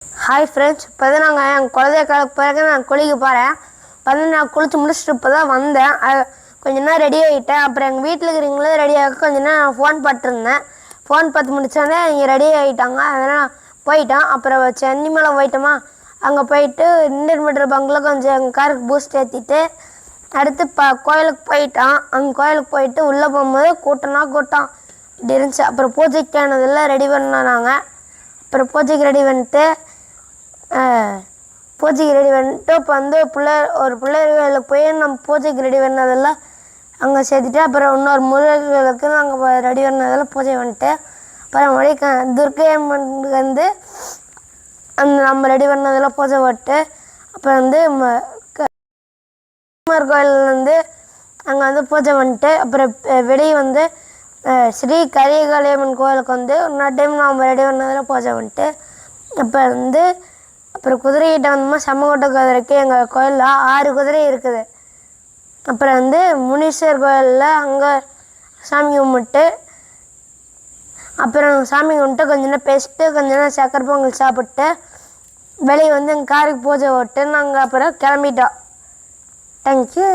Hi friends, இப்போ தான் நாங்கள் எங்கள் குலதெய்வ பிறகு நான் குளிக்க போகிறேன். நான் குளிச்சு முடிச்சுட்டு இப்போ தான் வந்தேன். கொஞ்ச நேரம் ரெடி ஆகிட்டேன். அப்புறம் எங்கள் வீட்டில் இருக்கிறவங்களே ரெடி ஆக கொஞ்ச நேரம் நான் ஃபோன் பார்த்துருந்தேன். ஃபோன் பார்த்து முடித்தோடனே இங்கே ரெடி ஆகிட்டாங்க. அதனால் போயிட்டோம். அப்புறம் சென்னை மேலே போயிட்டோமா, அங்கே போயிட்டு இண்டியன் பெட்ரோல் பங்கில் கொஞ்சம் எங்கள் காருக்கு பூஸ்ட் ஏற்றிட்டு அடுத்து கோயிலுக்கு போயிட்டோம். அங்கே கோயிலுக்கு போயிட்டு உள்ளே போகும்போது கூட்டம் இப்படி இருந்துச்சு. அப்புறம் பூஜைக்கானதெல்லாம் ரெடி பண்ணோம் நாங்கள். அப்புறம் பூஜைக்கு ரெடி பண்ணிட்டு இப்போ ஒரு பிள்ளைகளுக்கு போய் நம்ம பூஜைக்கு ரெடி பண்ணதெல்லாம் அங்கே சேர்த்துட்டு அப்புறம் இன்னொரு முருகர்களுக்கு நாங்கள் ரெடி பண்ணதெல்லாம் பூஜை பண்ணிட்டு அப்புறம் மறுபடியும் துர்க்கை அம்மனுக்கு வந்து நம்ம ரெடி பண்ணதெல்லாம் பூஜை போட்டு அப்புறம் கோயில் அங்கே பூஜை பண்ணிட்டு அப்புறம் வெளியே ஸ்ரீ கரிகாளியம்மன் கோயிலுக்கு இன்னொரு டைம் நம்ம ரெடி பண்ணதெல்லாம் பூஜை பண்ணிட்டு அப்புறம் குதிரைகிட்ட வந்தோமா, சம்மங்கோட்டை குதிரைக்கு எங்கள் கோயிலில் 6 குதிரை இருக்குது. அப்புறம் முனீஸ்வர் கோயிலில் அங்கே சாமி கும்பிட்டு கொஞ்ச நேரம் பேசிட்டு கொஞ்ச நேரம் சக்கரை பொங்கல் சாப்பிட்டு வெளியே எங்கள் காருக்கு பூஜை போட்டு நாங்கள் அப்புறம் கிளம்பிட்டோம். தேங்க்யூ.